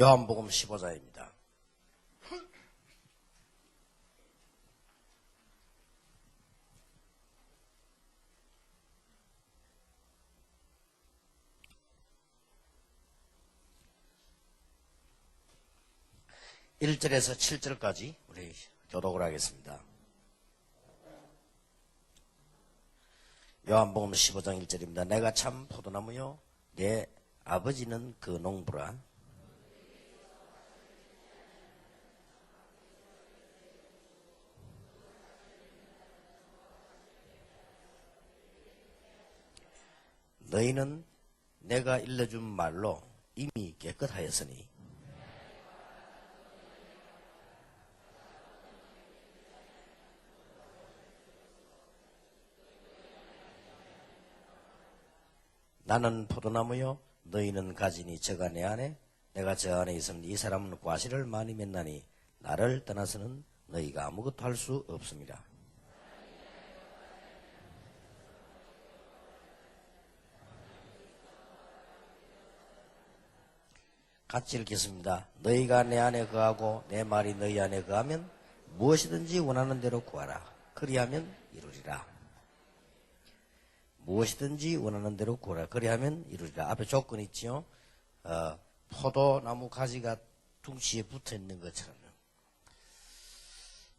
요한복음 15장입니다. (1절에서) 7절까지 우리 교독을 하겠습니다. 요한복음 15장 1절입니다. 내가 참 포도나무요 내 아버지는 그 농부라. 너희는 내가 일러준 말로 이미 깨끗하였으니 나는 포도나무요 너희는 가지니 저가 내 안에 내가 저 안에 있으면 이 사람은 과실을 많이 맺나니 나를 떠나서는 너희가 아무것도 할 수 없습니다. 같이 읽겠습니다. 너희가 내 안에 거하고 내 말이 너희 안에 거하면 무엇이든지 원하는 대로 구하라. 그리하면 이루리라. 무엇이든지 원하는 대로 구하라. 그리하면 이루리라. 앞에 조건 있지요. 포도나무 가지가 둥치에 붙어 있는 것처럼요.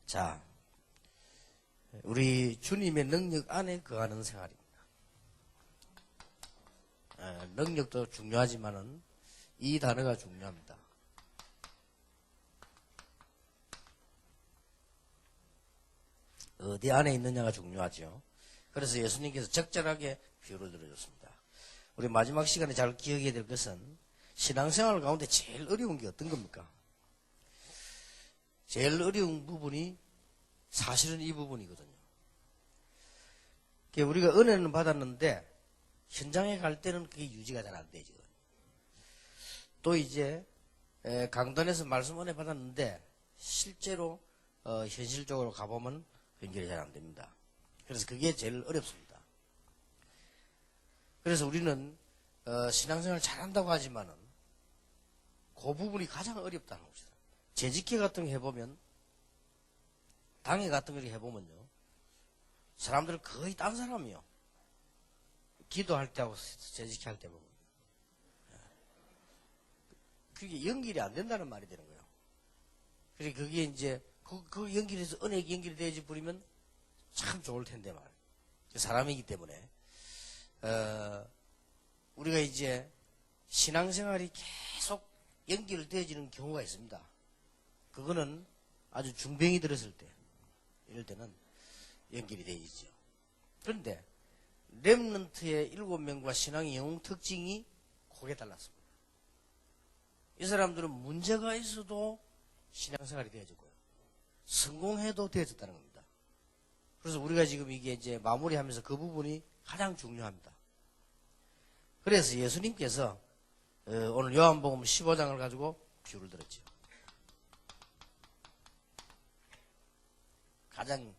자, 우리 주님의 능력 안에 거하는 생활입니다. 능력도 중요하지만은 이 단어가 중요합니다. 어디 안에 있느냐가 중요하죠. 그래서 예수님께서 적절하게 비유를 들어줬습니다. 우리 마지막 시간에 잘 기억해야 될 것은 신앙생활 가운데 제일 어려운 게 어떤 겁니까? 제일 어려운 부분이 사실은 이 부분이거든요. 우리가 은혜는 받았는데 현장에 갈 때는 그게 유지가 잘 안 되죠. 또 이제 강단에서 말씀 은혜 받았는데 실제로 현실적으로 가보면 연결이 잘 안 됩니다. 그래서 그게 제일 어렵습니다. 그래서 우리는 신앙생활 잘한다고 하지만은 그 부분이 가장 어렵다는 것이다. 재직회 같은 거 해보면 당회 같은 거 해보면요 사람들은 거의 딴 사람이요. 기도할 때하고 재직회 할 때 보면 그게 연결이 안 된다는 말이 되는 거예요. 그래서 그게 이제 그 연결해서 은혜가 연결이 되어지 버리면 참 좋을 텐데 말이에요. 사람이기 때문에 우리가 이제 신앙생활이 계속 연결되어지는 경우가 있습니다. 그거는 아주 중병이 들었을 때 이럴 때는 연결이 되어지죠. 그런데 렘넌트의 7명과 신앙의 영웅 특징이 크게 달랐습니다. 이 사람들은 문제가 있어도 신앙생활이 되어졌고요. 성공해도 되어졌다는 겁니다. 그래서 우리가 지금 이게 이제 마무리하면서 그 부분이 가장 중요합니다. 그래서 예수님께서 오늘 요한복음 15장을 가지고 비유를 들었죠. 가장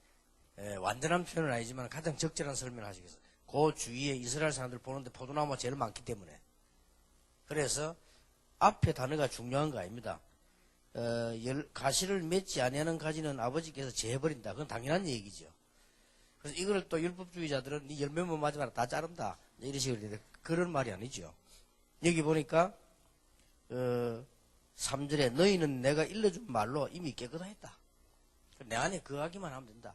완전한 표현은 아니지만 가장 적절한 설명을 하시겠어요. 그 주위에 이스라엘 사람들 보는데 포도나무가 제일 많기 때문에. 그래서 앞에 단어가 중요한 거 아닙니다. 가시를 맺지 아니하는 가지는 아버지께서 제해버린다. 그건 당연한 얘기죠. 그래서 이걸 또 율법주의자들은 네 열매만 맞지 마라. 다 자른다. 이런 식으로 되는데 그런 말이 아니죠. 여기 보니까 3절에 너희는 내가 일러준 말로 이미 깨끗하였다. 내 안에 거하기만 하면 된다.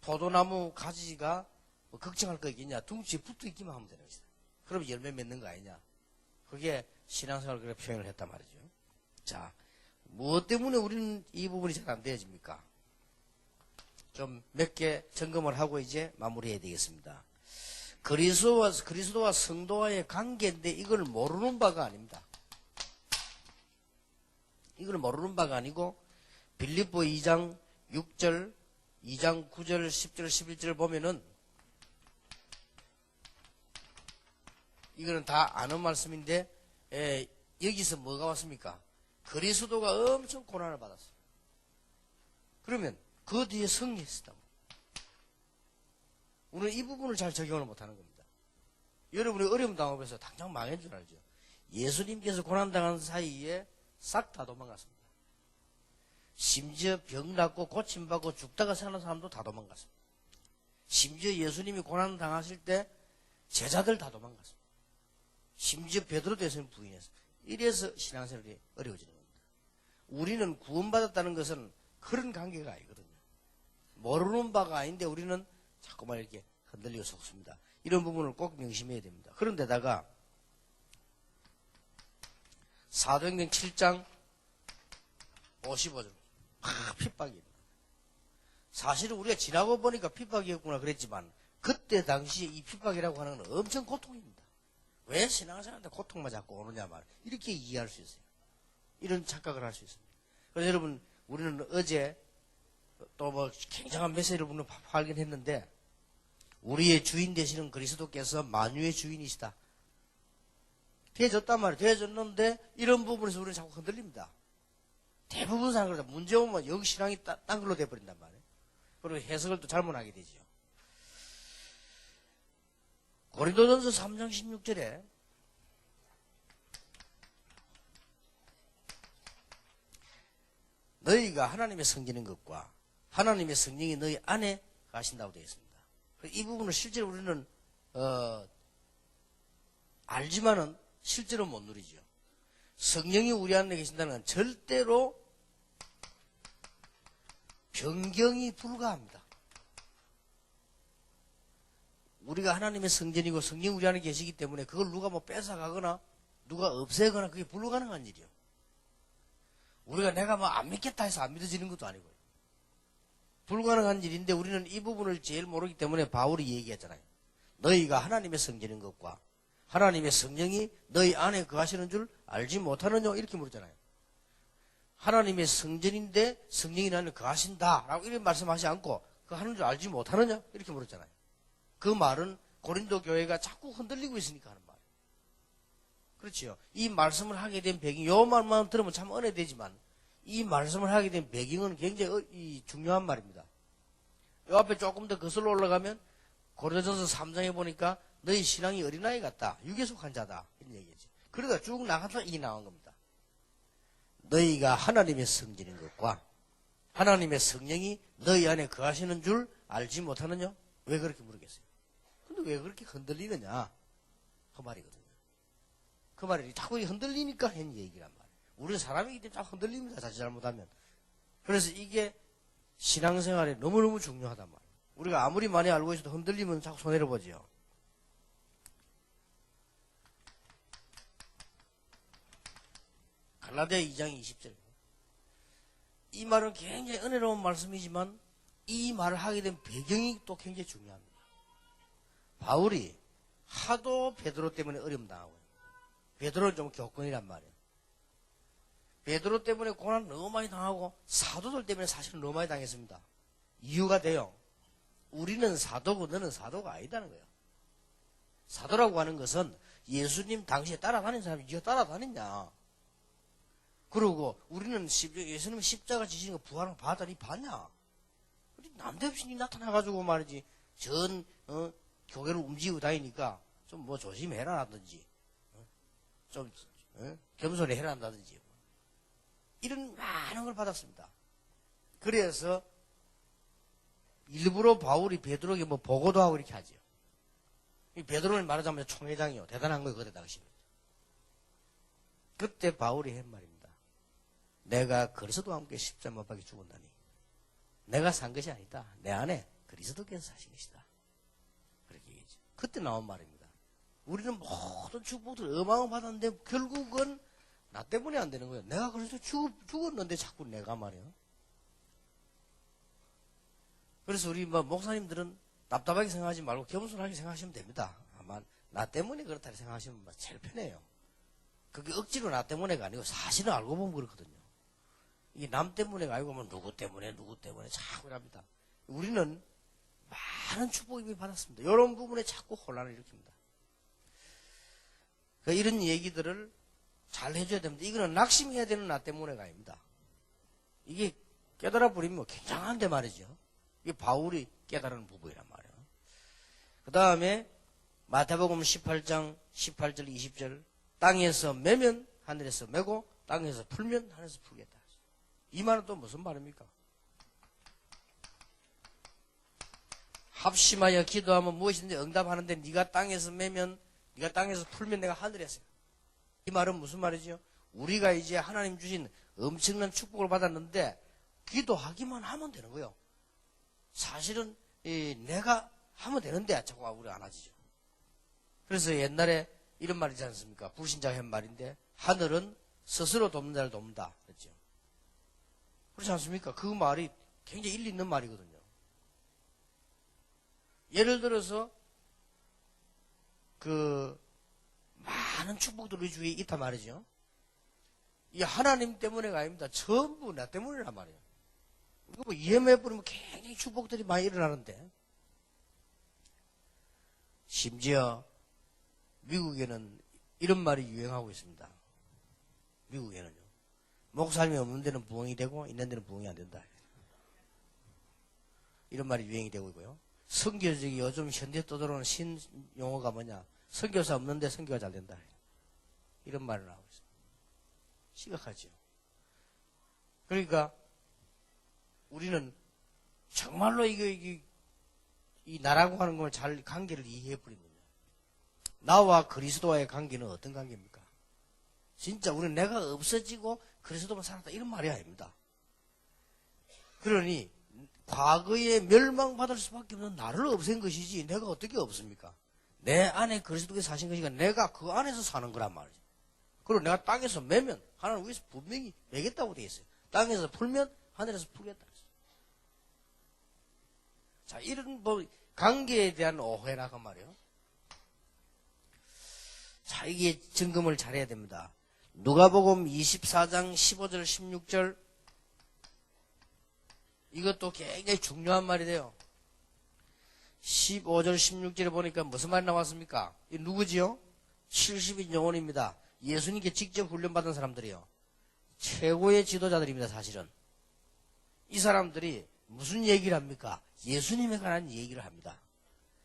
포도나무 가지가 뭐 걱정할 거 있겠냐. 둥지에 붙어 있기만 하면 되는 것이다. 그럼 열매 맺는 거 아니냐. 그게 신앙생활을 그렇게 표현을 했단 말이죠. 자, 무엇 때문에 우리는 이 부분이 잘 안 되어집니까? 좀 몇 개 점검을 하고 이제 마무리해야 되겠습니다. 그리스도와 성도와의 관계인데 이걸 모르는 바가 아닙니다. 이걸 모르는 바가 아니고 빌립보 2장 6절, 2장 9절, 10절, 11절 보면은 이거는 다 아는 말씀인데 여기서 뭐가 왔습니까? 그리스도가 엄청 고난을 받았어요. 그러면 그 뒤에 승리했다. 우리는 이 부분을 잘 적용을 못하는 겁니다. 여러분이 어려움 당하면서 당장 망한 줄 알죠. 예수님께서 고난당한 사이에 싹 다 도망갔습니다. 심지어 병 낫고 고침받고 죽다가 사는 사람도 다 도망갔습니다. 심지어 예수님이 고난 당하실 때 제자들 다 도망갔습니다. 심지어 베드로도 예수님 부인했습니다. 이래서 신앙생활이 어려워지는 겁니다. 우리는 구원받았다는 것은 그런 관계가 아니거든요. 모르는 바가 아닌데 우리는 자꾸만 이렇게 흔들리고 속습니다. 이런 부분을 꼭 명심해야 됩니다. 그런데다가 사도행전 7장 55절 핍박입니다. 사실은 우리가 지나고 보니까 핍박이었구나 그랬지만 그때 당시에 이 핍박이라고 하는 건 엄청 고통입니다. 왜 신앙생활한테 고통만 자꾸 오느냐 말 이렇게 이해할 수 있어요. 이런 착각을 할 수 있습니다. 그래서 여러분 우리는 어제 또 뭐 굉장한 메시지를 발견했는데 우리의 주인 되시는 그리스도께서 만유의 주인이시다. 되어졌단 말이에요. 되어졌는데 이런 부분에서 우리는 자꾸 흔들립니다. 대부분 사람은 그러다 문제 오면 여기 신앙이 딴 걸로 돼버린단 말이에요. 그리고 해석을 또 잘못하게 되죠. 고린도전서 3장 16절에 너희가 하나님의 성전인 것과 하나님의 성령이 너희 안에 가신다고 되어 있습니다. 이 부분을 실제로 우리는 알지만은 실제로 못 누리죠. 성령이 우리 안에 계신다는 건 절대로 변경이 불가합니다. 우리가 하나님의 성전이고 성령 우리 안에 계시기 때문에 그걸 누가 뭐 뺏어가거나 누가 없애거나 그게 불가능한 일이요. 우리가 내가 뭐 안 믿겠다 해서 안 믿어지는 것도 아니고요. 불가능한 일인데 우리는 이 부분을 제일 모르기 때문에 바울이 얘기했잖아요. 너희가 하나님의 성전인 것과 하나님의 성령이 너희 안에 거하시는 줄 알지 못하느냐 이렇게 물었잖아요. 하나님의 성전인데 성령이 나는 거하신다라고 이런 말씀하지 않고 그 하는 줄 알지 못하느냐 이렇게 물었잖아요. 그 말은 고린도 교회가 자꾸 흔들리고 있으니까 하는 말이에요. 그렇지요. 이 말씀을 하게 된 배경, 요 말만 들으면 참 은혜되지만 이 말씀을 하게 된 배경은 굉장히 중요한 말입니다. 요 앞에 조금 더 거슬러 올라가면 고린도전서 3장에 보니까 너희 신앙이 어린아이 같다. 육에 속한 자다. 이런 얘기지. 그러다 쭉 나가서 이게 나온 겁니다. 너희가 하나님의 성전인 것과 하나님의 성령이 너희 안에 거하시는 줄 알지 못하느냐? 왜 그렇게 물으겠어요? 근데 왜 그렇게 흔들리느냐? 그 말이거든요. 그 말이 자꾸 흔들리니까 한 얘기란 말이에요. 우리는 사람이기 때문에 자꾸 흔들립니다. 자칫 잘못하면. 그래서 이게 신앙생활에 너무너무 중요하단 말이에요. 우리가 아무리 많이 알고 있어도 흔들리면 자꾸 손해를 보죠. 갈라디아 2장 20절. 이 말은 굉장히 은혜로운 말씀이지만 이 말을 하게 된 배경이 또 굉장히 중요합니다. 바울이 하도 베드로 때문에 어려움 당하고 베드로는 좀 교권이란 말이에요. 베드로 때문에 고난 너무 많이 당하고 사도들 때문에 사실은 너무 많이 당했습니다. 이유가 돼요. 우리는 사도고 너는 사도가 아니다는 거예요. 사도라고 하는 것은 예수님 당시에 따라다닌 사람이 네가 따라다녔냐. 그리고 우리는 예수님 십자가 지시는 거 부활을 받았더니 봤냐. 남대없이 나타나가지고 말이지 교회를 움직이고 다니니까 좀 뭐 조심해라 라든지 좀 겸손히 해라 한다든지 이런 많은 걸 받았습니다. 그래서 일부러 바울이 베드로에게 뭐 보고도 하고 이렇게 하죠. 이 베드로는 말하자면 총회장이요. 대단한 거예요. 그때 당시에. 그때 바울이 한 말입니다. 내가 그리스도와 함께 십자가 못 박혀 죽었다니. 내가 산 것이 아니다. 내 안에 그리스도께서 사신 것이다. 그렇게 얘기했죠. 그때 나온 말입니다. 우리는 모든 축복들을 어마어마하다는데 결국은 나 때문에 안 되는 거예요. 내가 그래서 죽었는데 자꾸 내가 말이야. 그래서 우리 목사님들은 답답하게 생각하지 말고 겸손하게 생각하시면 됩니다. 아마 나 때문에 그렇다 생각하시면 제일 편해요. 그게 억지로 나 때문에가 아니고 사실은 알고 보면 그렇거든요. 이게 남 때문에가 아니고 뭐 누구 때문에 자꾸 합니다. 우리는 많은 축복을 이미 받았습니다. 이런 부분에 자꾸 혼란을 일으킵니다. 그러니까 이런 얘기들을 잘 해줘야 됩니다. 이거는 낙심해야 되는 나 때문에가 아닙니다. 이게 깨달아 버리면 굉장한데 말이죠. 이게 바울이 깨달은 부분이란 말이에요. 그 다음에 마태복음 18장 18절 20절 땅에서 매면 하늘에서 매고 땅에서 풀면 하늘에서 풀겠다. 이 말은 또 무슨 말입니까? 합심하여 기도하면 무엇이든지 응답하는데 네가 땅에서 매면, 네가 땅에서 풀면 내가 하늘에서. 이 말은 무슨 말이죠? 우리가 이제 하나님 주신 엄청난 축복을 받았는데 기도하기만 하면 되는 거예요. 사실은 내가 하면 되는데 자꾸 우리가 안 하지죠. 그래서 옛날에 이런 말이 있지 않습니까? 불신자가 한 말인데 하늘은 스스로 돕는 자를 돕는다 그랬죠. 그렇지 않습니까? 그 말이 굉장히 일리 있는 말이거든요. 예를 들어서 그 많은 축복들이 우리 주위에 있단 말이죠. 이 하나님 때문에가 아닙니다. 전부 나 때문이란 말이에요. 이거 뭐 이해해버리면 굉장히 축복들이 많이 일어나는데 심지어 미국에는 이런 말이 유행하고 있습니다. 미국에는요. 목사님이 없는 데는 부흥이 되고 있는 데는 부흥이 안 된다. 이런 말이 유행이 되고 있고요. 선교적이 요즘 현대 떠들어오는 신용어가 뭐냐. 선교사 없는데 선교가 잘 된다. 이런 말을 하고 있어요. 심각하죠. 그러니까 우리는 정말로 이 나라고 하는 걸 잘 관계를 이해해버리면요. 나와 그리스도와의 관계는 어떤 관계입니까? 진짜 우리는 내가 없어지고 그리스도만 살았다 이런 말이 아닙니다. 그러니 과거에 멸망받을 수밖에 없는 나를 없앤 것이지 내가 어떻게 없습니까? 내 안에 그리스도께 사신 것이니까 내가 그 안에서 사는 거란 말이죠. 그리고 내가 땅에서 매면 하나님 위에서 분명히 매겠다고 되어 있어요. 땅에서 풀면 하늘에서 풀겠다. 자, 이런 뭐 관계에 대한 오해라고 말이에요. 자, 이게 점검을 잘해야 됩니다. 누가복음 24장 15절 16절 이것도 굉장히 중요한 말이 돼요. 15절 16절에 보니까 무슨 말이 나왔습니까? 이 누구지요? 70인 영혼입니다. 예수님께 직접 훈련받은 사람들이요. 최고의 지도자들입니다. 사실은. 이 사람들이 무슨 얘기를 합니까? 예수님에 관한 얘기를 합니다.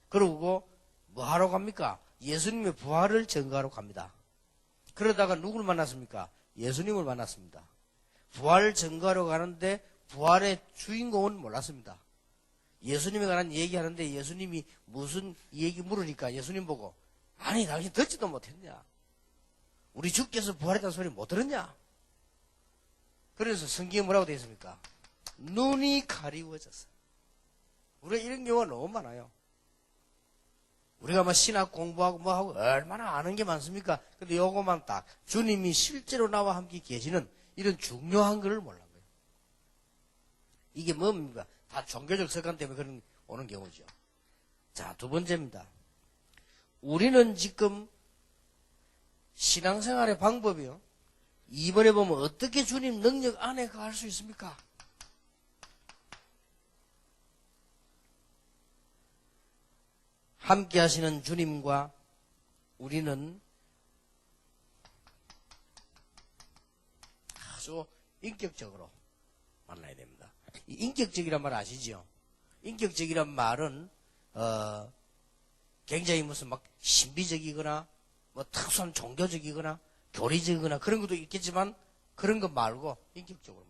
그리고 뭐 하러 갑니까? 예수님의 부활을 증거하러 갑니다. 그러다가 누구를 만났습니까? 예수님을 만났습니다. 부활을 증거하러 가는데 부활의 주인공은 몰랐습니다. 예수님에 관한 얘기하는데 예수님이 무슨 얘기 물으니까 예수님 보고 아니 당신 듣지도 못했냐? 우리 주께서 부활했다는 소리 못 들었냐? 그래서 성경에 뭐라고 되어 있습니까? 눈이 가리워졌어. 우리가 이런 경우가 너무 많아요. 우리가 뭐 신학 공부하고 뭐하고 얼마나 아는 게 많습니까? 근데 요거만 딱 주님이 실제로 나와 함께 계시는 이런 중요한 것을 몰란 거예요. 이게 뭡니까? 다 종교적 습관 때문에 그런 오는 경우죠. 자, 두 번째입니다. 우리는 지금 신앙생활의 방법이요. 이번에 보면 어떻게 주님 능력 안에 갈 수 있습니까? 함께 하시는 주님과 우리는 아주 인격적으로 만나야 됩니다. 이 인격적이란 말 아시죠? 인격적이란 말은 굉장히 무슨 막 신비적이거나 뭐 특수한 종교적이거나 교리적이거나 그런 것도 있겠지만 그런 것 말고 인격적으로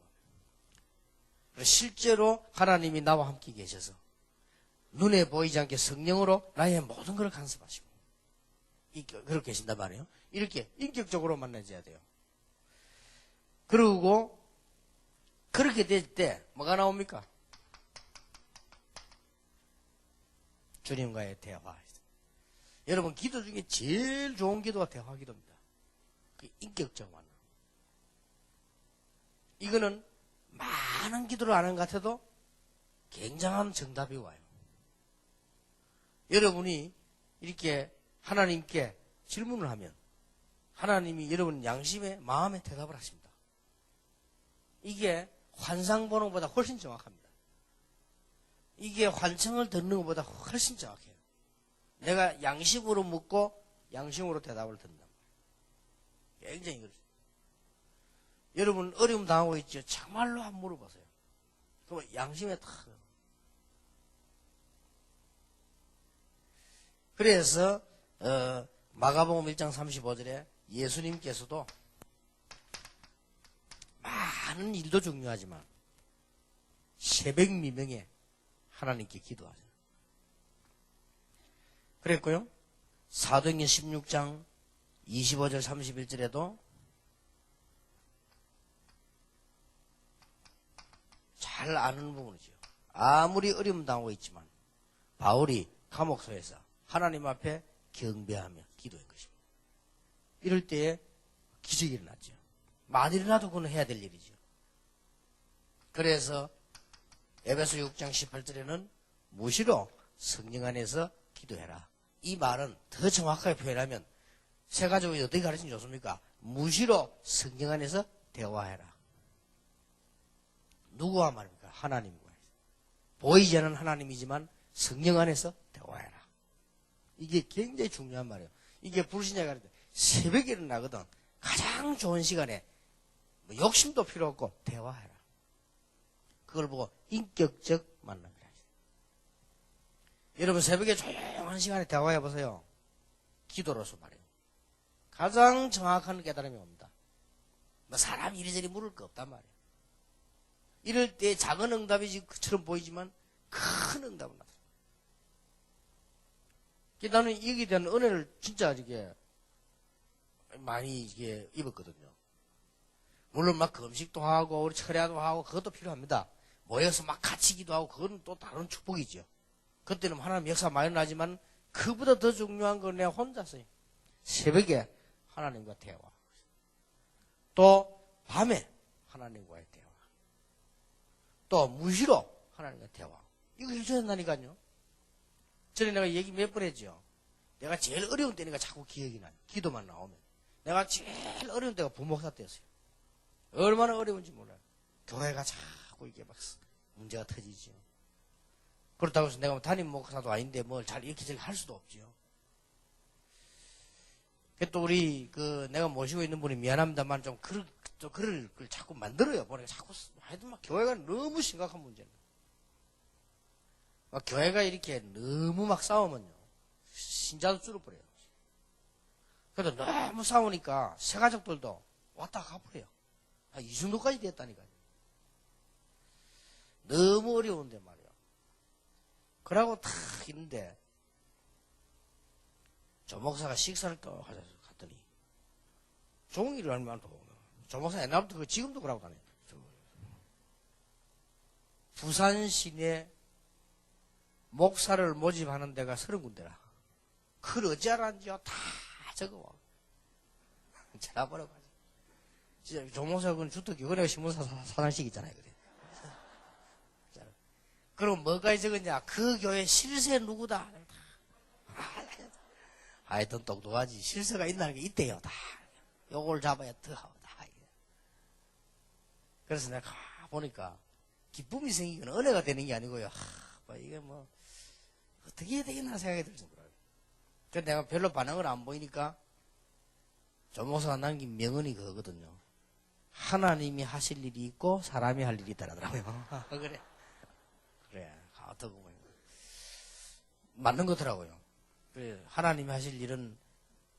실제로 하나님이 나와 함께 계셔서 눈에 보이지 않게 성령으로 나의 모든 걸 간섭하시고 그렇게 계신단 말이에요. 이렇게 인격적으로 만나줘야 돼요. 그리고 그렇게 될 때 뭐가 나옵니까? 주님과의 대화. 여러분 기도 중에 제일 좋은 기도가 대화 기도입니다. 인격적 만남. 이거는 많은 기도를 안 하는 것 같아도 굉장한 정답이 와요. 여러분이 이렇게 하나님께 질문을 하면 하나님이 여러분 양심에 마음에 대답을 하십니다. 이게 환상 보는 것보다 훨씬 정확합니다. 이게 환청을 듣는 것보다 훨씬 정확해요. 내가 양심으로 묻고 양심으로 대답을 듣는다. 굉장히 그렇죠. 여러분 어려움 당하고 있죠. 정말로 한번 물어보세요. 그럼 양심에 탁. 그래서 마가복음 1장 35절에 예수님께서도 많은 일도 중요하지만 새벽 미명에 하나님께 기도하자. 그랬고요. 사도행전 16장 25절 31절에도 잘 아는 부분이죠. 아무리 어려움 당하고 있지만 바울이 감옥소에서 하나님 앞에 경배하며 기도한 것입니다. 이럴 때에 기적이 일어났죠. 많이 일어나도 그건 해야 될 일이죠. 그래서 에베소 6장 18절에는 무시로 성령 안에서 기도해라. 이 말은 더 정확하게 표현하면 세 가지로 어떻게 가르치면 좋습니까? 무시로 성령 안에서 대화해라. 누구와 말입니까? 하나님과. 보이지 않는 하나님이지만 성령 안에서 대화해라. 이게 굉장히 중요한 말이에요. 이게 불신자가 할 때 새벽에 일어나거든. 가장 좋은 시간에 뭐 욕심도 필요 없고 대화해라. 그걸 보고 인격적 만남이라. 여러분 새벽에 조용한 시간에 대화해 보세요. 기도로서 말이에요. 가장 정확한 깨달음이 옵니다. 뭐 사람 이리저리 물을 거 없단 말이에요. 이럴 때 작은 응답이처럼 보이지만 큰 응답은 나타납니다. 나는 여기에 대한 은혜를 진짜 이게 많이 이게 입었거든요. 물론 막 금식도 하고 우리 철야도 하고 그것도 필요합니다. 모여서 막 같이 기도하고 그건 또 다른 축복이죠. 그때는 하나님 역사 많이 나지만 그보다 더 중요한 건 내가 혼자서 새벽에 하나님과 대화, 또 밤에 하나님과의 대화, 또 무시로 하나님과 대화. 이거 해줘야 된다니까요. 전에 내가 얘기 몇 번 했죠. 내가 제일 어려운 때니까 자꾸 기억이 나요. 기도만 나오면. 내가 제일 어려운 때가 부목사 때였어요. 얼마나 어려운지 몰라요. 교회가 자꾸 이게 막 문제가 터지죠. 그렇다고 해서 내가 뭐 담임 목사도 아닌데 뭘 잘 이렇게 저렇게 할 수도 없지요. 또 우리 내가 모시고 있는 분이 미안합니다만 좀 글을 자꾸 만들어요. 보니까 자꾸 하여튼 막 교회가 너무 심각한 문제는. 막 교회가 이렇게 너무 막 싸우면요 신자도 줄어버려요. 그래도 너무 싸우니까 새 가족들도 왔다 가버려요. 이 정도까지 됐다니까요. 너무 어려운데 말이에요. 그러고 탁 있는데 조 목사가 식사를 또 하자서 갔더니 종이를 얼마나 더 조 목사 옛날부터 지금도 그러고 다녀요. 부산 시내 목사를 모집하는 데가 30군데라. 그걸 어찌하라는지요? 다 적어. 잘라버려고 하지. 진짜 조 목사가 그건 주특기, 그래 신문사 사장식 있잖아요. 그래. 그럼 뭐까지 적었냐? 그 교회 실세 누구다? 하여튼 똑똑하지. 실세가 있다는 게 있대요. 다. 요걸 잡아야 더 하고 다. 그래서 내가 보니까 기쁨이 생기거나 은혜가 되는 게 아니고요. 이게 뭐 어떻게 해야 되겠나 생각이 들 정도로. 그래서 내가 별로 반응을 안 보이니까 조 목사가 남긴 명언이 그거거든요. 하나님이 하실 일이 있고 사람이 할 일이 있다라더라고요. 그래. 어떻게 보면 맞는 거더라고요. 그래, 하나님이 하실 일은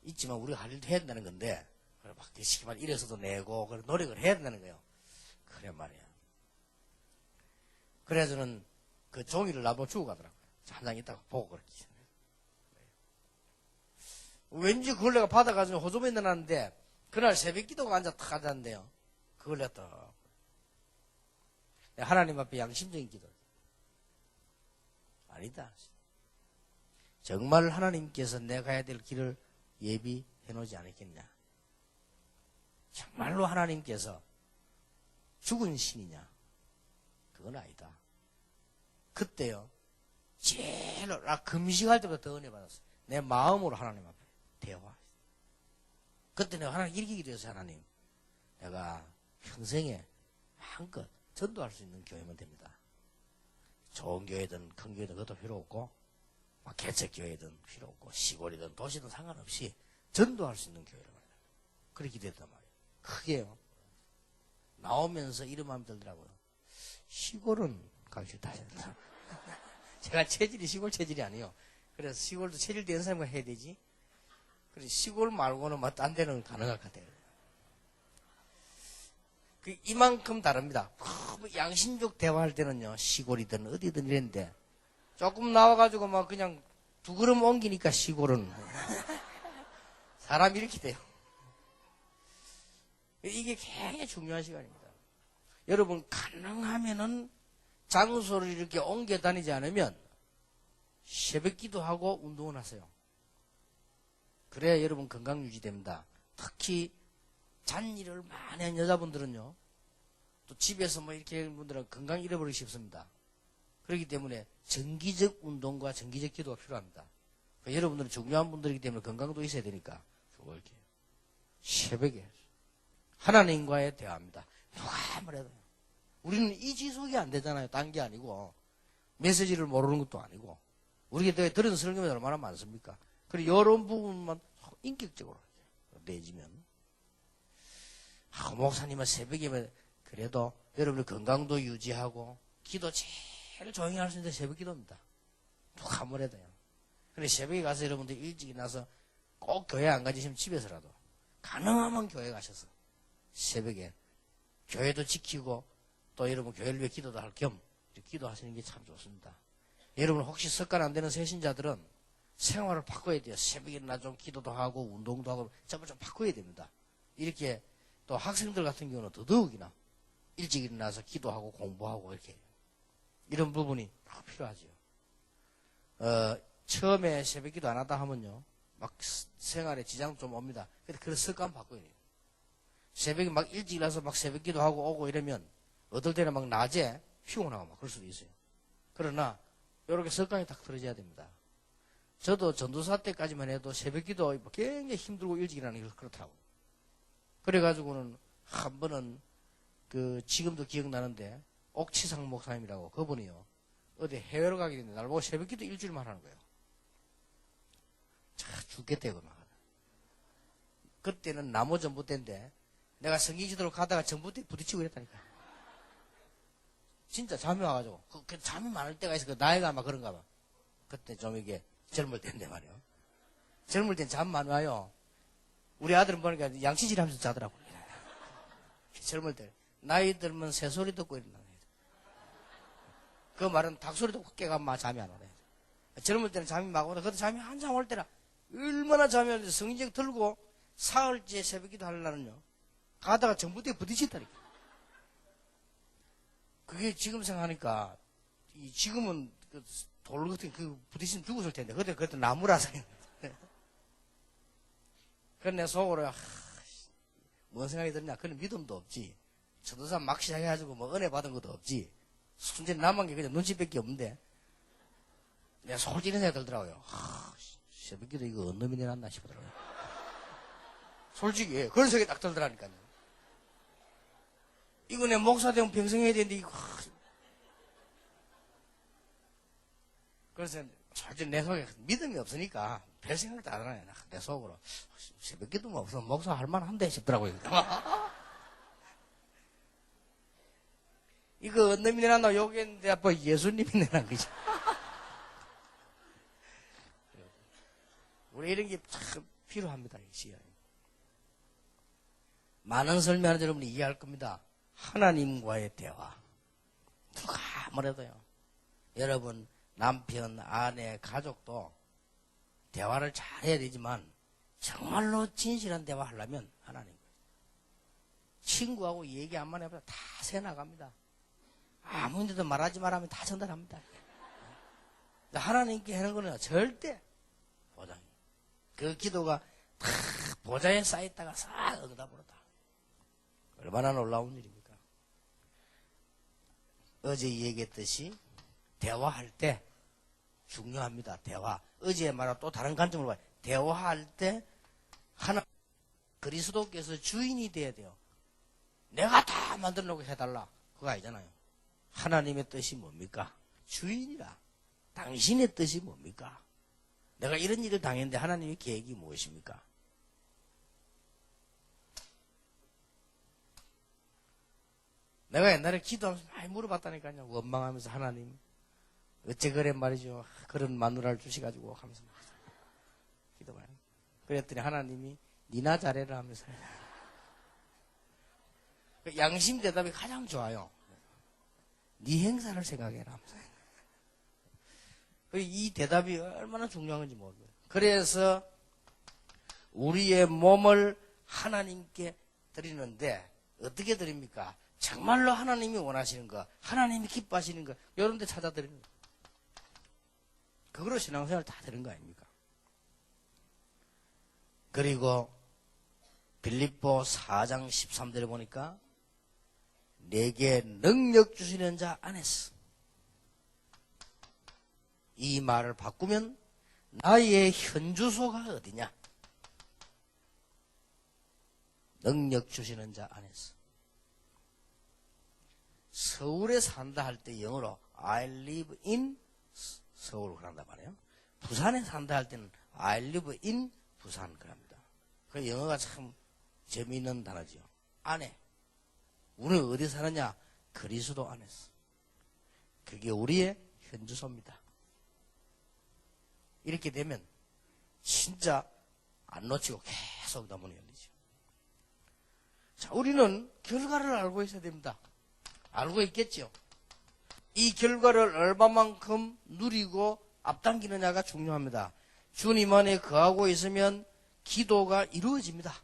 있지만 우리가 할 일도 해야 된다는 건데, 그래 막 대시기만 이래서도 내고 그래 노력을 해야 된다는 거예요. 그래 말이야. 그래서 저는 그 종이를 나도 주고 가더라고요. 한 장 있다가 보고 그렇게. 왠지 그걸 내가 받아가지고 호주머니에 넣어놨는데 그날 새벽 기도가 탁 앉았는데요. 그걸 내가 하나님 앞에 양심적인 기도. 아니다. 정말 하나님께서 내가 가야 될 길을 예비해 놓지 않았겠냐. 정말로 하나님께서 죽은 신이냐. 그건 아니다. 그때요. 제일 나 금식할 때보다 더 은혜 받았어요. 내 마음으로 하나님 앞에 대화. 그때 내가 하나님 이렇게 기도했어요. 하나님, 내가 평생에 한껏 전도할 수 있는 교회면 됩니다. 좋은 교회든 큰 교회든 그것도 필요 없고, 막 개척교회든 필요 없고, 시골이든 도시든 상관없이 전도할 수 있는 교회를 말이야. 그렇게 기도했단 말이에요. 크게요. 나오면서 이런 마음이 들더라고요. 시골은 가기 싫다. 제가 체질이 시골 체질이 아니에요. 그래서 시골도 체질 된 사람과 해야 되지. 그래서 시골 말고는 뭐 딴 데는 가능할 것 같아요. 이만큼 다릅니다. 양심적 대화할 때는요, 시골이든 어디든 이랬는데, 조금 나와가지고 막 그냥 두 걸음 옮기니까 시골은. 사람이 이렇게 돼요. 이게 굉장히 중요한 시간입니다. 여러분, 가능하면은 장소를 이렇게 옮겨 다니지 않으면 새벽 기도하고 운동을 하세요. 그래야 여러분 건강 유지됩니다. 특히 잔일을 많이 한 여자분들은요, 또 집에서 뭐 이렇게 하는 분들은 건강 잃어버리기 쉽습니다. 그렇기 때문에 정기적 운동과 정기적 기도가 필요합니다. 그러니까 여러분들은 중요한 분들이기 때문에 건강도 있어야 되니까 이렇게 새벽에 하나님과의 대화입니다. 누가 뭐래도 우리는 이 지속이 안 되잖아요. 딴 게 아니고 메시지를 모르는 것도 아니고 우리가 들은 설교가 얼마나 많습니까? 그리고 이런 부분만 인격적으로 내지면 목사님은 새벽이면 그래도 여러분의 건강도 유지하고 기도 제일 조용히 할 수 있는 새벽 기도입니다. 누가 뭐래도요. 그래 새벽에 가서 여러분들 일찍 일어나서 꼭 교회 안 가지시면 집에서라도 가능하면 교회 가셔서 새벽에 교회도 지키고 또 여러분 교회를 위해 기도도 할 겸 기도하시는 게 참 좋습니다. 여러분 혹시 습관 안 되는 새신자들은 생활을 바꿔야 돼요. 새벽에 일어나 좀 기도도 하고 운동도 하고 전부 좀 바꿔야 됩니다. 이렇게 또 학생들 같은 경우는 더더욱이나 일찍 일어나서 기도하고 공부하고 이렇게 이런 부분이 필요하죠. 처음에 새벽 기도 안 하다 하면요 막 생활에 지장 좀 옵니다. 근데 그런 습관 바꿔야 돼요. 새벽에 막 일찍 일어나서 막 새벽 기도하고 오고 이러면 어떨 때는 막 낮에 피곤하고 막 그럴 수도 있어요. 그러나 이렇게 습관이 딱 들어져야 됩니다. 저도 전도사 때까지만 해도 새벽 기도 굉장히 힘들고 일찍 일어나는 게 그렇더라고요. 그래가지고는 한 번은 지금도 기억나는데 옥치상 목사님이라고 그분이요 어디 해외로 가게 됐는데 날 보고 새벽 기도 일주일만 하는 거예요. 참 죽겠대요. 그때는 나무 전봇대인데 내가 성기지도로 가다가 전봇대 부딪히고 이랬다니까. 진짜 잠이 와가지고 잠이 많을 때가 있어. 나이가 아마 그런가 봐. 그때 좀 이게 젊을 때인데 말이요. 젊을 땐 잠 많이 와요. 우리 아들은 보니까 양치질 하면서 자더라고요. 젊을 때. 나이 들면 새소리 듣고 이런다. 그 말은 닭소리 듣고 깨가면 잠이 안 오네. 젊을 때는 잠이 막 오다. 그때 잠이 한참 올 때라 얼마나 잠이 오는데 성인적 들고 사흘째 새벽기도 하려면요. 가다가 전봇대에 부딪힌다니까. 그게 지금 생각하니까 지금은 돌 같은 부딪히면 죽었을 텐데 그때 나무라서. 그래서 내 속으로 뭔 생각이 드냐. 그런 믿음도 없지. 전도사 막 시작해가지고 뭐 은혜 받은 것도 없지. 순전히 남은 게 그냥 눈치밖에 없는데 내가 솔직히 이런 생각이 들더라고요. 새벽기도 이거 언 놈이 내놨나 싶더라고요. 솔직히 그런 생각이 딱 들더라니까요. 이거 내 목사 되면 평생 해야 되는데 이거 그래서 솔직히 내 속에 믿음이 없으니까 별 생각도 안 하네. 내 속으로 새벽기도 뭐 없으면 목사 할 만한데 싶더라고요. 이거 언 놈이 내놨나 욕했는데 아빠 예수님이 내놨 거지. 우리 이런 게 참 필요합니다. 이 시간에. 많은 설명하는 여러분이 이해할 겁니다. 하나님과의 대화. 누가 뭐래도요. 여러분 남편, 아내, 가족도 대화를 잘 해야 되지만 정말로 진실한 대화 하려면 하나님. 친구하고 얘기 한번 해보자 다 새나갑니다. 아무데도 말하지 말하면 다 전달합니다. 하나님께 하는 거는 절대 보장이. 그 기도가 다 보좌에 쌓였다가 싹 응답으로다. 얼마나 놀라운 일입니까? 어제 얘기했듯이 대화할 때 중요합니다. 대화. 어제 말한 또 다른 관점으로 봐요. 대화할 때 그리스도께서 주인이 돼야 돼요. 내가 다 만들어 놓고 해달라. 그거 아니잖아요. 하나님의 뜻이 뭡니까? 주인이라. 당신의 뜻이 뭡니까? 내가 이런 일을 당했는데 하나님의 계획이 무엇입니까? 내가 옛날에 기도하면서 많이 물어봤다니까요. 원망하면서 하나님 어째 그래 말이죠. 그런 마누라를 주셔가지고 하면서 기도해요. 그랬더니 하나님이 니나 잘해라 하면서 그 양심 대답이 가장 좋아요. 네 행사를 생각해라. 이 대답이 얼마나 중요한 건지 모르겠어요. 그래서 우리의 몸을 하나님께 드리는데 어떻게 드립니까? 정말로 하나님이 원하시는 거, 하나님이 기뻐하시는 거, 이런 데 찾아 드리는 거. 그거로 신앙생활 다 되는 거 아닙니까? 그리고 빌립보 4장 13절에 보니까 내게 능력 주시는 자 안에서, 이 말을 바꾸면 나의 현주소가 어디냐? 능력 주시는 자 안에서. 서울에 산다 할 때 영어로 I live in 서울 그런단 말이에요. 부산에 산다 할 때는 I live in 부산 그럽니다. 그 영어가 참 재미있는 단어죠. 안에. 우리는 어디 사느냐? 그리스도 안에서. 그게 우리의 현주소입니다. 이렇게 되면 진짜 안 놓치고 계속 다 문이 열리죠. 자, 우리는 결과를 알고 있어야 됩니다. 알고 있겠죠. 이 결과를 얼마만큼 누리고 앞당기느냐가 중요합니다. 주님 안에 거하고 있으면 기도가 이루어집니다.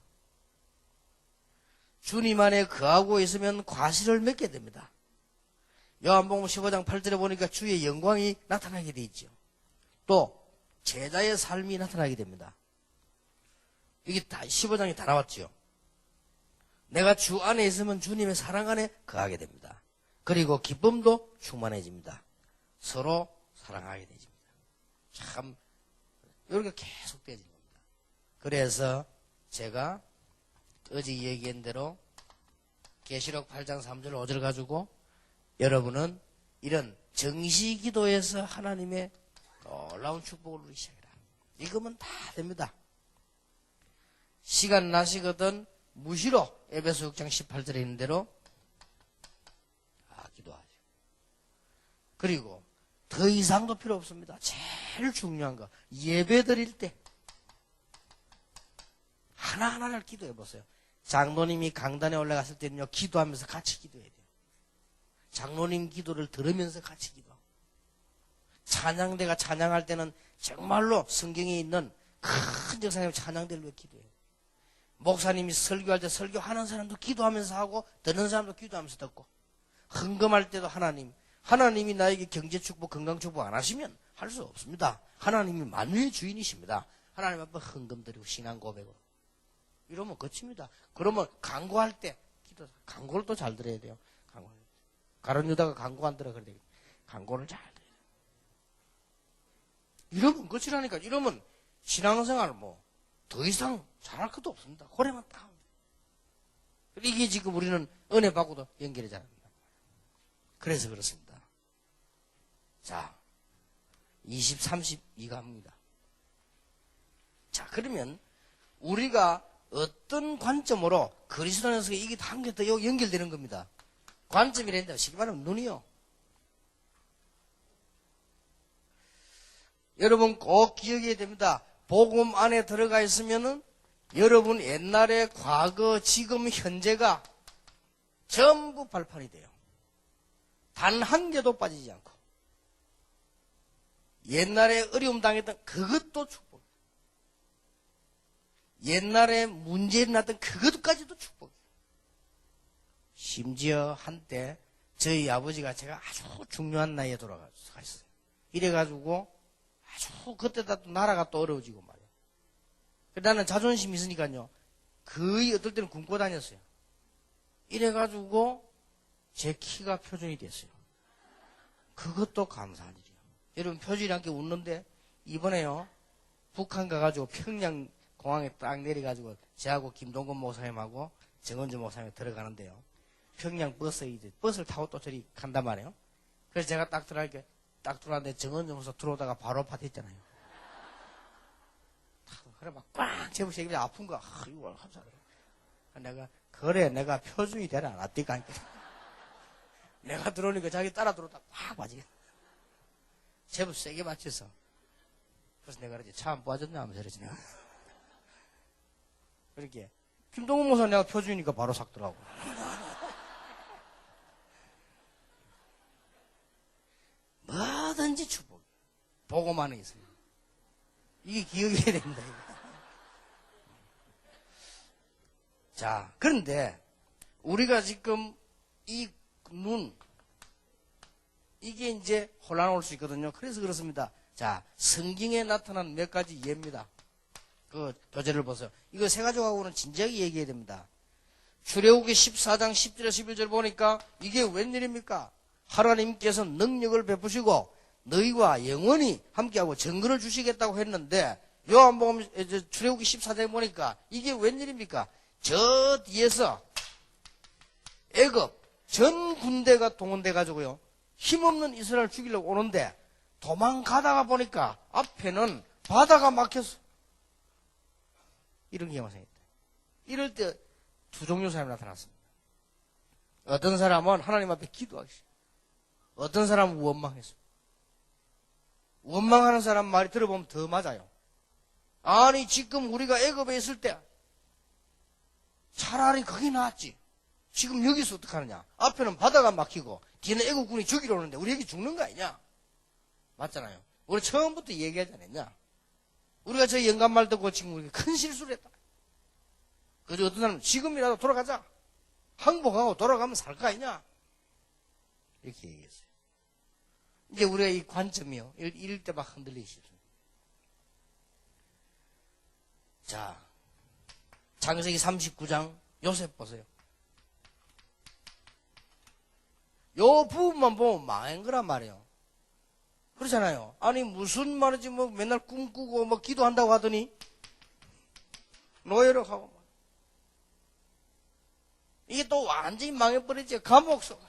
주님 안에 거하고 있으면 과실을 맺게 됩니다. 요한복음 15장 8절에 보니까 주의 영광이 나타나게 돼 있죠. 또 제자의 삶이 나타나게 됩니다. 이게 다 15장이 다 나왔죠. 내가 주 안에 있으면 주님의 사랑 안에 거하게 됩니다. 그리고 기쁨도 충만해집니다. 서로 사랑하게 되집니다. 참 이렇게 계속 되어지는 겁니다. 그래서 제가 어제 얘기한 대로 계시록 8장 3절 5절 가지고 여러분은 이런 정시기도에서 하나님의 놀라운 축복을 누리기 시작해라. 이거면 다 됩니다. 시간 나시거든 무시로 에베소 6장 18절에 있는 대로 기도하죠. 그리고 더 이상도 필요 없습니다. 제일 중요한 거 예배 드릴 때 하나하나를 기도해 보세요. 장로님이 강단에 올라갔을 때는요, 기도하면서 같이 기도해야 돼요. 장로님 기도를 들으면서 같이 기도하고, 찬양대가 찬양할 때는 정말로 성경에 있는 큰 정상의 찬양대를 위해 기도해요. 목사님이 설교할 때 설교하는 사람도 기도하면서 하고 듣는 사람도 기도하면서 듣고, 헌금할 때도 하나님이 나에게 경제 축복, 건강 축복 안 하시면 할 수 없습니다. 하나님이 만유의 주인이십니다. 하나님 앞에 헌금 드리고 신앙 고백으로. 이러면 거칩니다. 그러면 강구할 때 강구를 또 잘 들어야 돼요. 가룟 유다가 강구 안 들어 그래. 강구를 잘 들어야 돼요. 이러면 끝이라니까. 이러면 신앙생활 더 이상 잘할 것도 없습니다. 고래만 딱. 이게 지금 우리는 은혜 받고도 연결이 잘 안 된다. 그래서 그렇습니다. 자, 20, 32가 합니다. 자, 그러면 우리가 어떤 관점으로 그리스도 안에서 이게 한 개 더 연결되는 겁니다. 관점이란다. 쉽게 말하면 눈이요. 여러분 꼭 기억해야 됩니다. 복음 안에 들어가 있으면은 여러분 옛날에 과거, 지금, 현재가 전부 발판이 돼요. 단 한 개도 빠지지 않고. 옛날에 어려움 당했던 그것도 축복. 옛날에 문제 일어났던 그것까지도 축복이에요. 심지어 한때 저희 아버지가 제가 아주 중요한 나이에 돌아가셨어요. 이래가지고 아주 그때다 또 나라가 또 어려워지고 말이에요. 나는 자존심이 있으니까요. 거의 어떨 때는 굶고 다녔어요. 이래가지고 제 키가 표준이 됐어요. 그것도 감사한 일이에요. 여러분 표준이 않게 웃는데 이번에요. 북한 가가지고 평양 공항에 딱 내려가지고 저하고 김동건 목사님하고 정은주 목사님이 들어가는데요. 평양 버스를 타고 또 저리 간단 말이에요. 그래서 제가 딱 들어왔는데 정은주 목사 들어오다가 바로 파티했잖아요. 그래 막 꽉 재부시기 아픈 거 이거 감사해요. 내가 표준이 되라 안 왔디까 내가 들어오니까 자기 따라 들어오다 꽉 맞이게 제부 세게 맞춰서 그래서 내가 그러지 차 안 빠졌냐 하면서 그러지 내가 그렇게 김동훈 목사 내가 표준이니까 바로 삭더라고. 천지 축복. 보고만 있습니다. 이게 기억해야 됩니다. 이거. 자, 그런데 우리가 지금 이 눈, 이게 이제 혼란 올 수 있거든요. 그래서 그렇습니다. 자, 성경에 나타난 몇 가지 예입니다. 그 교재를 보세요. 이거 세 가지하고는 진지하게 얘기해야 됩니다. 출애굽기 14장 10절 11절 보니까 이게 웬일입니까? 하나님께서 능력을 베푸시고 너희와 영원히 함께하고 정근을 주시겠다고 했는데 요한복음 출애굽기 14장에 보니까 이게 웬일입니까? 저 뒤에서 애굽 전 군대가 동원돼 가지고요. 힘없는 이스라엘 죽이려고 오는데 도망가다가 보니까 앞에는 바다가 막혔어. 이런 경우가 생겼다. 이럴 때 두 종류 사람이 나타났습니다. 어떤 사람은 하나님 앞에 기도하기 싫어. 어떤 사람은 원망했어. 원망하는 사람 말이 들어보면 더 맞아요. 아니 지금 우리가 애굽에 있을 때 차라리 그게 나았지. 지금 여기서 어떡하느냐. 앞에는 바다가 막히고 뒤에는 애국군이 죽이러 오는데 우리 여기 죽는 거 아니냐. 맞잖아요. 우리 처음부터 얘기하지 않았냐. 우리가 저 영감말 듣고 지금 우리가 큰 실수를 했다. 그래서 어떤 사람은 지금이라도 돌아가자. 항복하고 돌아가면 살 거 아니냐. 이렇게 얘기했어요. 이제 우리가 이 관점이요. 이럴 때 막 흔들리기 쉽습니다. 자, 창세기 39장 요셉 보세요. 요 부분만 보면 망한 거란 말이에요. 그렇잖아요. 아니 무슨 말이지 뭐 맨날 꿈꾸고 뭐 기도한다고 하더니 노예로 가고 이게 또 완전히 망해버리지. 감옥 속.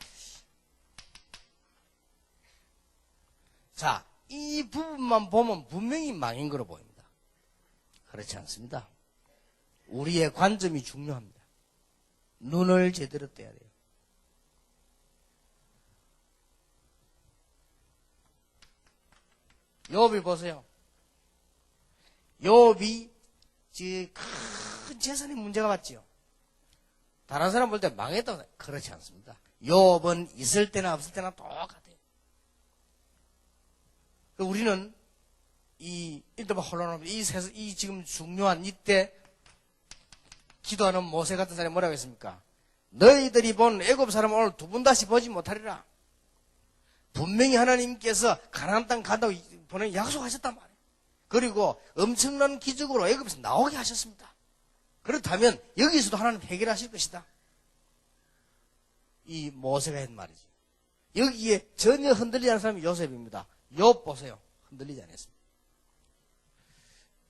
자, 이 부분만 보면 분명히 망인 거로 보입니다. 그렇지 않습니다. 우리의 관점이 중요합니다. 눈을 제대로 떼야 돼요. 욥을 보세요. 욥이 큰 재산에 문제가 왔지요. 다른 사람 볼 때 망했다고. 그렇지 않습니다. 욥은 있을 때나 없을 때나 똑같아요. 우리는 일단 혼란하면 이 지금 중요한 이때 기도하는 모세 같은 사람이 뭐라고 했습니까? 너희들이 본 애굽 사람은 오늘 두 번 다시 보지 못하리라. 분명히 하나님께서 가나안 땅 간다고 보내 약속하셨단 말이에요. 그리고 엄청난 기적으로 애굽에서 나오게 하셨습니다. 그렇다면 여기서도 하나님 해결하실 것이다. 이 모세가 한 말이지. 여기에 전혀 흔들리지 않은 사람이 요셉입니다. 욥 보세요. 흔들리지 않았습니다.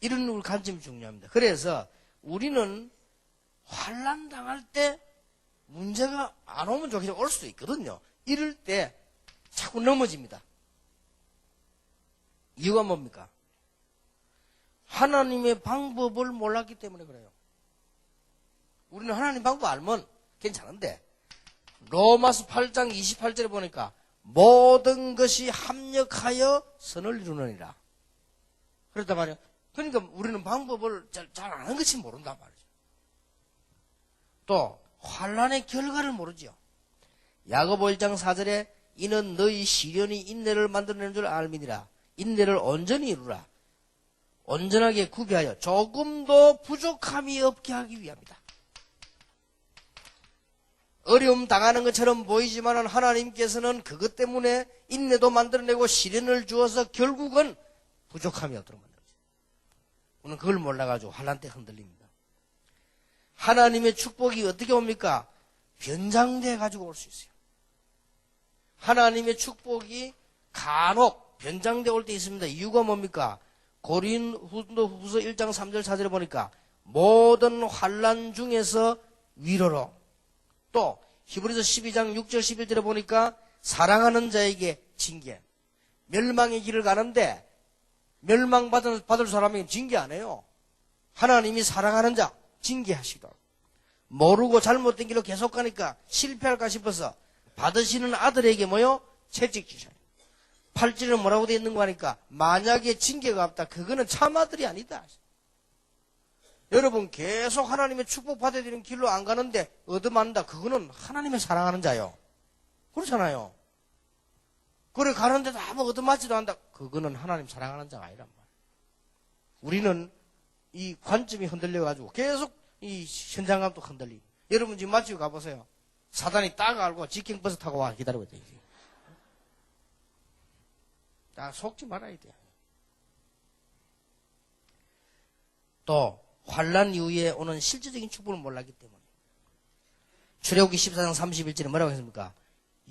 이런 우리 관점이 중요합니다. 그래서 우리는 환난 당할 때 문제가 안 오면 좋겠지만 올 수도 있거든요. 이럴 때 자꾸 넘어집니다. 이유가 뭡니까? 하나님의 방법을 몰랐기 때문에 그래요. 우리는 하나님 방법 알면 괜찮은데 로마서 8장 28절에 보니까 모든 것이 합력하여 선을 이루느니라. 그렇단 말이에요. 그러니까 우리는 방법을 잘 아는 것이 모른단 말이죠. 또 환난의 결과를 모르죠. 야고보 1장 4절에 이는 너희 시련이 인내를 만들어내는 줄 알미니라. 인내를 온전히 이루라. 온전하게 구비하여 조금도 부족함이 없게 하기 위함이다. 어려움 당하는 것처럼 보이지만 하나님께서는 그것 때문에 인내도 만들어내고 시련을 주어서 결국은 부족함이 없도록 만들어요. 우리는 그걸 몰라가지고 환난 때 흔들립니다. 하나님의 축복이 어떻게 옵니까? 변장돼 가지고 올 수 있어요. 하나님의 축복이 간혹 변장돼 올 때 있습니다. 이유가 뭡니까? 고린후서 1장 3절 4절에 보니까 모든 환난 중에서 위로로, 또 히브리서 12장 6절 11절에 보니까 사랑하는 자에게 징계. 멸망의 길을 가는데 멸망받을 사람에게 징계 안 해요. 하나님이 사랑하는 자 징계하시더라고요. 모르고 잘못된 길로 계속 가니까 실패할까 싶어서 받으시는 아들에게 뭐요? 채찍 주셔요. 8절은 뭐라고 되어 있는 거 하니까 만약에 징계가 없다. 그거는 참 아들이 아니다. 여러분 계속 하나님의 축복 받아야 되는 길로 안 가는데 얻어맞는다. 그거는 하나님의 사랑하는 자요. 그렇잖아요. 그래 가는데도 아무 얻어맞지도 않는다. 그거는 하나님 사랑하는 자가 아니란 말이야. 우리는 이 관점이 흔들려가지고 계속 이 현장감도 흔들리고. 여러분 지금 마치고 가보세요. 사단이 딱 알고 직행버스 타고 와 기다리고 있다. 다 속지 말아야 돼. 또 환난 이후에 오는 실제적인 축복을 몰랐기 때문에 출애굽기 14장 31절에 뭐라고 했습니까?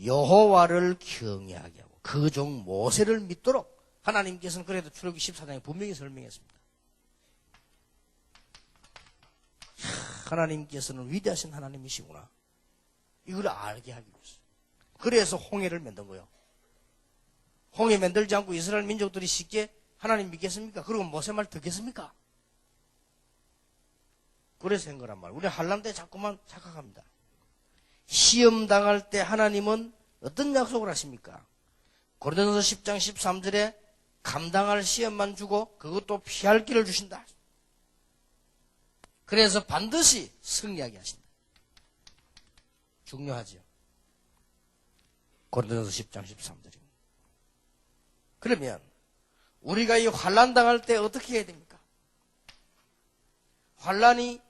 여호와를 경외하게 하고 그 종 모세를 믿도록 하나님께서는 그래도 출애굽기 14장에 분명히 설명했습니다. 하나님께서는 위대하신 하나님이시구나. 이걸 알게 하기 위해서. 그래서 홍해를 만든 거예요. 홍해 만들지 않고 이스라엘 민족들이 쉽게 하나님 믿겠습니까? 그리고 모세 말 듣겠습니까? 그래서 한 거란 말이에요. 우리 환난 때 자꾸만 착각합니다. 시험 당할 때 하나님은 어떤 약속을 하십니까? 고린도전서 10장 13절에 감당할 시험만 주고 그것도 피할 길을 주신다. 그래서 반드시 승리하게 하신다. 중요하죠. 고린도전서 10장 13절입니다. 그러면 우리가 이 환난 당할 때 어떻게 해야 됩니까? 환난이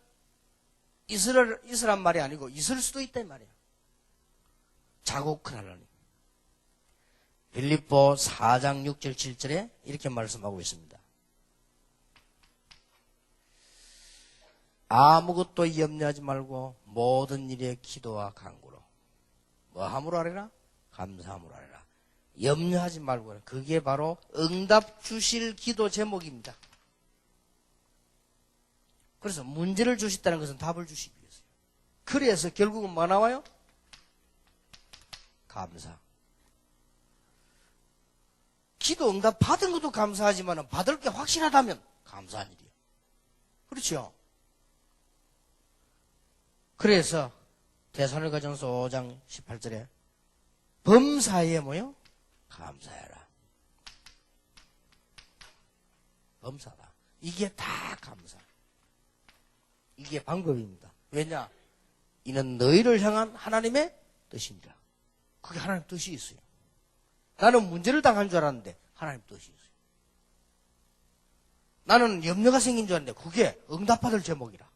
있으란 말이 아니고 있을 수도 있단 말이에요. 자국한 환난이. 빌립보 4장 6절 7절에 이렇게 말씀하고 있습니다. 아무것도 염려하지 말고 모든 일에 기도와 간구로 뭐 함으로 하리라? 감사함으로 하리라. 염려하지 말고 그게 바로 응답 주실 기도 제목입니다. 그래서 문제를 주셨다는 것은 답을 주시기 위해서요. 그래서 결국은 뭐 나와요? 감사. 기도 응답 받은 것도 감사하지만 받을 게 확실하다면 감사한 일이에요. 그렇죠? 그래서 데살로니가전서 5장 18절에 범사에 뭐요? 감사해라. 범사다. 이게 다 감사. 이게 방법입니다. 왜냐? 이는 너희를 향한 하나님의 뜻이니라. 그게 하나님 뜻이 있어요. 나는 문제를 당한 줄 알았는데 하나님 뜻이 있어요. 나는 염려가 생긴 줄 알았는데 그게 응답받을 제목이라.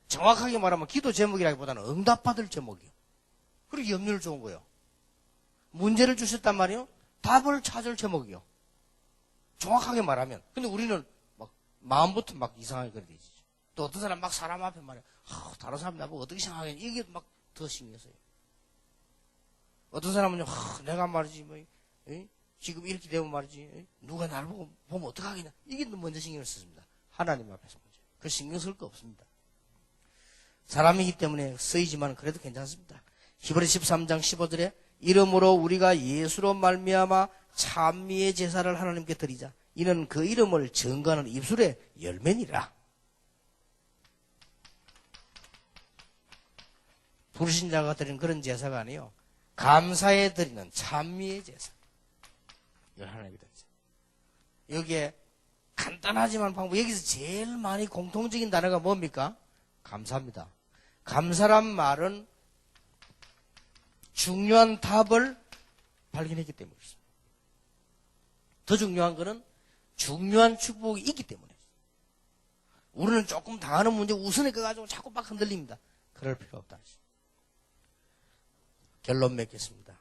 정확하게 말하면 기도 제목이라기보다는 응답받을 제목이에요. 그리고 염려를 좋은 거예요. 문제를 주셨단 말이에요. 답을 찾을 제목이요. 정확하게 말하면. 근데 우리는 막 마음부터 막 이상하게 그래 되지. 또 어떤 사람 막 사람 앞에 말해. 다른 사람 나보고 어떻게 생각하겠냐. 이게 막 더 신경 써요. 어떤 사람은요. 내가 말이지 뭐 지금 이렇게 되면 말이지 누가 나를 보고 보면 어떡하겠냐. 이게 먼저 신경을 썼습니다. 하나님 앞에서 먼저. 그 신경 쓸 거 없습니다. 사람이기 때문에 쓰이지만 그래도 괜찮습니다. 히브리 13장 15절에 이름으로 우리가 예수로 말미암아 찬미의 제사를 하나님께 드리자. 이는 그 이름을 증거하는 입술의 열매니라. 불신자가 드리는 그런 제사가 아니에요. 감사에 드리는 찬미의 제사. 이걸 하나님께 드리자. 여기에 간단하지만 방법, 여기서 제일 많이 공통적인 단어가 뭡니까? 감사합니다. 감사란 말은 중요한 답을 발견했기 때문에 그렇습니다. 더 중요한 것은 중요한 축복이 있기 때문에. 우리는 조금 당하는 문제 우선에 가가지고 자꾸 막 흔들립니다. 그럴 필요 없다. 결론 맺겠습니다.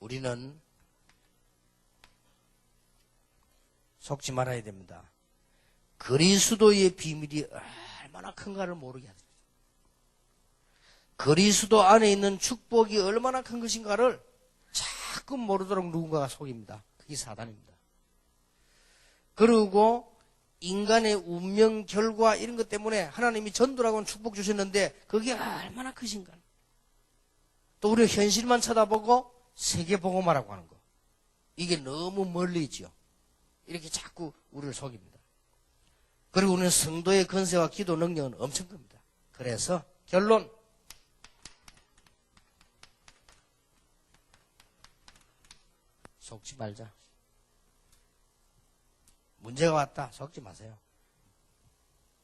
우리는 속지 말아야 됩니다. 그리스도의 비밀이 얼마나 큰가를 모르게 하죠. 그리스도 안에 있는 축복이 얼마나 큰 것인가를 자꾸 모르도록 누군가가 속입니다. 그게 사단입니다. 그리고 인간의 운명, 결과 이런 것 때문에 하나님이 전도라고는 축복 주셨는데 그게 얼마나 크신가. 또 우리가 현실만 쳐다보고 세계복음화라고 하는 거. 이게 너무 멀리 있죠. 이렇게 자꾸 우리를 속입니다. 그리고 우리는 성도의 건세와 기도 능력은 엄청 큽니다. 그래서 결론. 속지 말자. 문제가 왔다. 속지 마세요.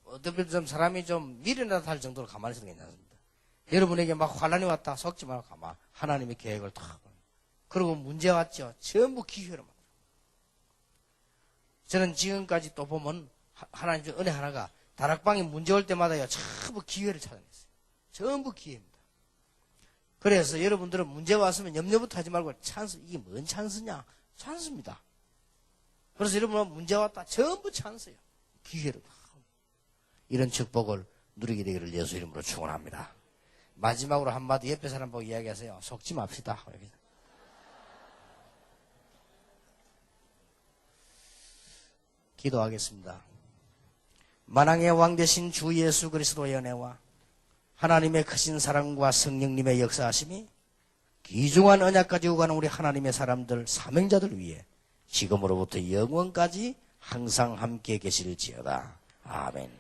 어떤 사람이 좀 미련하다 할 정도로 가만히 있어도 괜찮습니다. 여러분에게 막 환란이 왔다. 속지 말고 가만. 하나님의 계획을 다. 그리고 문제 왔죠. 전부 기회로 막. 저는 지금까지 또 보면 하나님 중 은혜 하나가 다락방에 문제 올 때마다요. 전부 기회를 찾아냈어요. 전부 기회입니다. 그래서 여러분들은 문제가 왔으면 염려부터 하지 말고 찬스. 이게 뭔 찬스냐? 찬스입니다. 그래서 여러분은 문제 왔다. 전부 찬스예요. 기회로. 이런 축복을 누리게 되기를 예수 이름으로 축원합니다. 마지막으로 한마디 옆에 사람 보고 이야기하세요. 속지 맙시다. 기도하겠습니다. 만왕의 왕 되신 주 예수 그리스도의 은혜와 하나님의 크신 사랑과 성령님의 역사하심이 귀중한 언약까지 오가는 우리 하나님의 사람들, 사명자들 위해 지금으로부터 영원까지 항상 함께 계실지어다. 아멘.